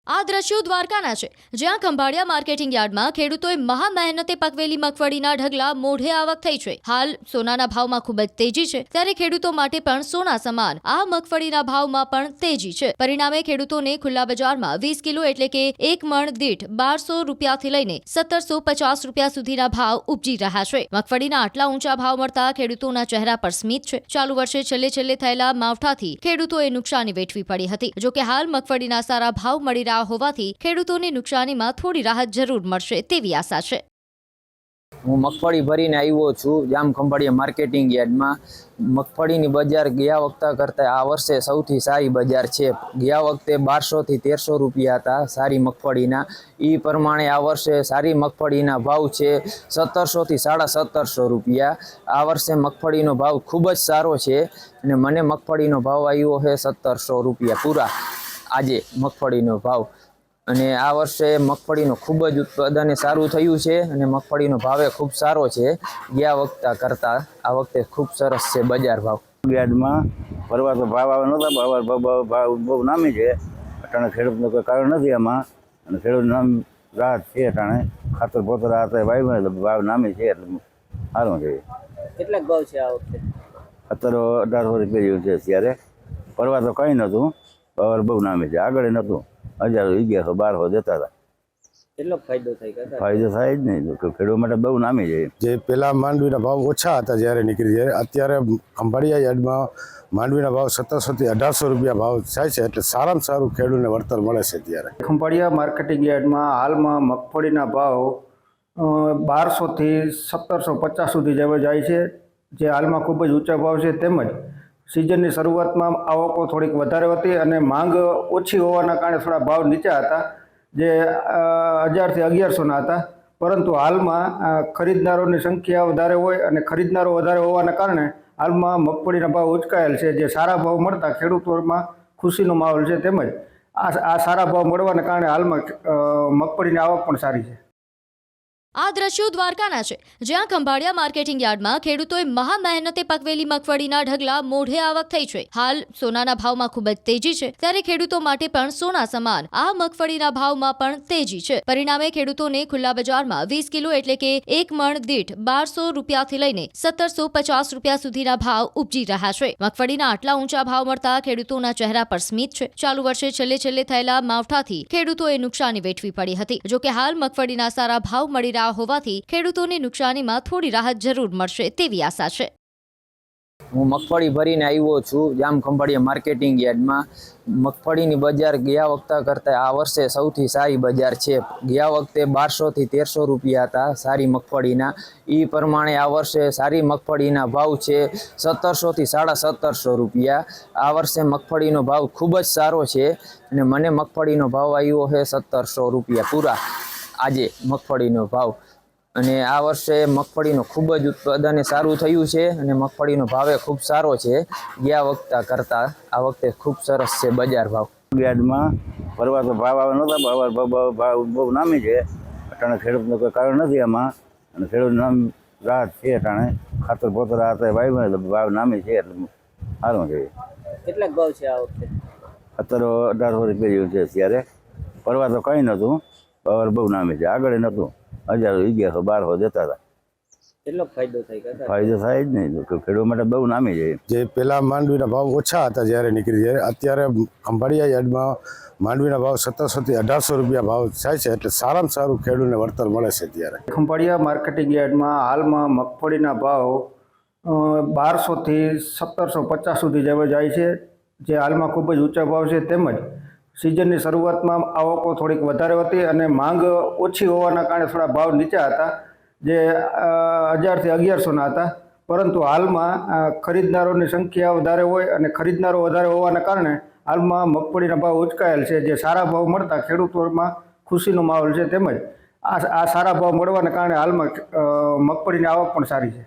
આ દ્રશ્યો દ્વારકાના છે, જ્યાં ખંભાળિયા માર્કેટિંગ યાર્ડમાં ખેડૂતોએ મહા મહેનતે પકવેલી મગફળીના ઢગલા મોઢે આવક થઈ છે। હાલ સોનાના ભાવમાં ખૂબ જ તેજી છે, ત્યારે ખેડૂતો માટે પણ સોના સમાન આ મગફળીના ભાવમાં પણ તેજી છે। પરિણામે ખેડૂતોને ખુલ્લા બજારમાં 20 કિલો એટલે કે એક મણ દીઠ 1200 રૂપિયાથી લઈને 1750 રૂપિયા સુધીના ભાવ ઉપજી રહ્યા છે। મગફળીના આટલા ઊંચા ભાવ મળતા ખેડૂતોના ચહેરા પર સ્મિત છે। ચાલુ વર્ષે છેલ્લે થયેલા માવઠાથી ખેડૂતોએ નુકસાની વેઠવી પડી હતી। જો કે હાલ મગફળીના સારા ભાવ મળી હોવાથી ખેડૂતોની નુકસાનીમાં થોડી રાહત જરૂર મળશે તેવી આશા છે। હું મગફળી ભરીને આવ્યો છું જામ ખંભાળિયા માર્કેટિંગ યાર્ડમાં। મગફળીની બજાર ગયા વખતે કરતાં આ વર્ષે સૌથી સારી બજાર છે। ગયા વખતે 1200 થી 1300 રૂપિયા હતા સારી મગફળીના। એ પ્રમાણે આ વર્ષે સારી મગફળીના ભાવ છે 1700 થી 1750 રૂપિયા। આ વર્ષે મગફળીનો ભાવ ખૂબ જ સારો છે અને મને મગફળીનો ભાવ આવ્યો છે 1700 રૂપિયા પૂરા આજે મગફળીનો ભાવ। અને આ વર્ષે મગફળીનું ખૂબ જ ઉત્પાદન સારું થયું છે અને મગફળીનો ભાવે ખૂબ સારો છે ગયા વખતે કરતાં આ વખતે ખૂબ સરસ છે બજાર ભાવ। યાર્ડમાં ફરવા તો ભાવ આવે નહોતા, ભાવ બહુ નામી છે। અટાણે ખેડૂતનું કોઈ કારણ નથી આમાં, અને ખેડૂત નામ રાહત છે। અટાણે ખાતર પોતર આ વાવ્યું એટલે ભાવ નામી છે એટલે સારું છે। કેટલાક ભાવ છે આ વખતે? અત્યારે 1800 રૂપિયા જેવું છે ત્યારે। ફરવા તો કંઈ નહોતું, ભાવ બહુ નામી છે, આગળ નહોતું 1000 1100 1200 દેતા હતા। કેટલો ફાયદો થાય? ફાયદો થાય જ નહીં, ખેડૂત માટે બહુ નામી છે। જે પેલા માંડવીના ભાવ ઓછા હતા જ્યારે નીકળી જાય, અત્યારે ખંભાળિયા યાર્ડમાં માંડવીના ભાવ 1700 થી 1800 રૂપિયા ભાવ થાય છે, એટલે સારામાં સારું ખેડૂતને વળતર મળે છે। ત્યારે ખંભાળિયા માર્કેટિંગ યાર્ડમાં હાલમાં મગફળીના ભાવ 1200 થી 1750 સુધી જેવા જાય છે, જે હાલમાં ખૂબ જ ઊંચા ભાવ છે। તેમજ સિઝનની શરૂઆતમાં આવકો થોડીક વધારે હતી અને માંગ ઓછી હોવાના કારણે થોડા ભાવ નીચા હતા, જે 1000 થી 1100ના હતા। પરંતુ હાલમાં ખરીદનારોની સંખ્યા વધારે હોય અને ખરીદનારો વધારે હોવાના કારણે હાલમાં મગફળીના ભાવ ઉચકાયેલ છે, જે સારા ભાવ મળતા ખેડૂતોમાં ખુશીનો માહોલ છે। તેમજ આ સારા ભાવ મળવાના કારણે હાલમાં મગફળીની આવક પણ સારી છે। આ દ્રશ્યો દ્વારકાના છે, જ્યાં ખંભાળિયા માર્કેટિંગ યાર્ડમાં ખેડૂતોએ મહા મહેનતે પકવેલી મગફળીના ઢગલા મોઢે આવક થઈ છે। હાલ સોનાના ભાવમાં ખૂબ જ તેજી છે, ત્યારે ખેડૂતો માટે પણ સોના સમાન આ મગફળીના ભાવમાં પણ તેજી છે। પરિણામે ખેડૂતોને ખુલ્લા બજારમાં 20 કિલો એટલે કે એક મણ દીઠ 1200 રૂપિયાથી લઈને 1750 રૂપિયા સુધીના ભાવ ઉપજી રહ્યા છે। મગફળીના આટલા ઊંચા ભાવ મળતા ખેડૂતોના ચહેરા પર સ્મિત છે। ચાલુ વર્ષે છેલ્લે થયેલા માવઠાથી ખેડૂતોએ નુકસાની વેઠવી પડી હતી। જો કે હાલ મગફળીના સારા ભાવ મળી હોવાથી ખેડૂતોની નુકસાનીમાં થોડી રાહત જરૂર મળશે તેવી આશા છે। હું મગફળી ભરીને આવ્યો છું જામ ખંભાળિયા માર્કેટિંગ યાર્ડમાં। મગફળીની બજાર ગયા વખતે કરતાં આ વર્ષે સૌથી સારી બજાર છે। ગયા વખતે 1200 થી 1300 રૂપિયા હતા સારી મગફળીના। એ પ્રમાણે આ વર્ષે સારી મગફળીના ભાવ છે 1700 થી 1750 રૂપિયા। આ વર્ષે મગફળીનો ભાવ ખૂબ જ સારો છે અને મને મગફળીનો ભાવ આવ્યો છે 1700 રૂપિયા પૂરા આજે મગફળીનો ભાવ। અને આ વર્ષે મગફળીનું ખૂબ જ ઉત્પાદન સારું થયું છે અને મગફળીનો ભાવે ખૂબ સારો છે ગયા વખતે કરતાં આ વખતે ખૂબ સરસ છે બજાર ભાવ। યાર્ડમાં ફરવા તો ભાવ આવે નહોતા, ભાવ બહુ નામી છે। અટાણે ખેડૂતનું કોઈ કારણ નથી આમાં, અને ખેડૂત નામ રાહત છે। અટાણે ખાતર પોતર આ વાવ્યું એટલે ભાવ નામી છે એટલે સારું છે। કેટલાક ભાવ છે આ વખતે? અત્યારે 1800 રૂપિયા જેવું છે ત્યારે। ફરવા તો કંઈ નહોતું, ભાવ બહુ નામી છે, આગળ નહોતું 1000 1100 1200 દેતા હતા। કેટલો ફાયદો થાય? ફાયદો થાય જ નહીં, ખેડૂત માટે બહુ નામી છે। જે પેલા માંડવીના ભાવ ઓછા હતા જ્યારે નીકળી જાય, અત્યારે ખંભાળિયા યાર્ડમાં માંડવીના ભાવ 1700 થી 1800 રૂપિયા ભાવ થાય છે, એટલે સારામાં સારું ખેડૂતને વળતર મળે છે। ત્યારે ખંભાળિયા માર્કેટિંગ યાર્ડમાં હાલમાં મગફળીના ભાવ 1200 થી 1750 સુધી જેવા જાય છે, જે હાલમાં ખૂબ જ ઊંચા ભાવ છે। તેમજ સિઝનની શરૂઆતમાં આવકો થોડીક વધારે હતી અને માંગ ઓછી હોવાના કારણે થોડા ભાવ નીચા હતા, જે 1000 થી 1100ના હતા। પરંતુ હાલમાં ખરીદનારોની સંખ્યા વધારે હોય અને ખરીદનારો વધારે હોવાના કારણે હાલમાં મગફળીના ભાવ ઉચકાયેલ છે, જે સારા ભાવ મળતા ખેડૂતોમાં ખુશીનો માહોલ છે। તેમજ આ સારા ભાવ મળવાના કારણે હાલમાં મગફળીની આવક પણ સારી છે।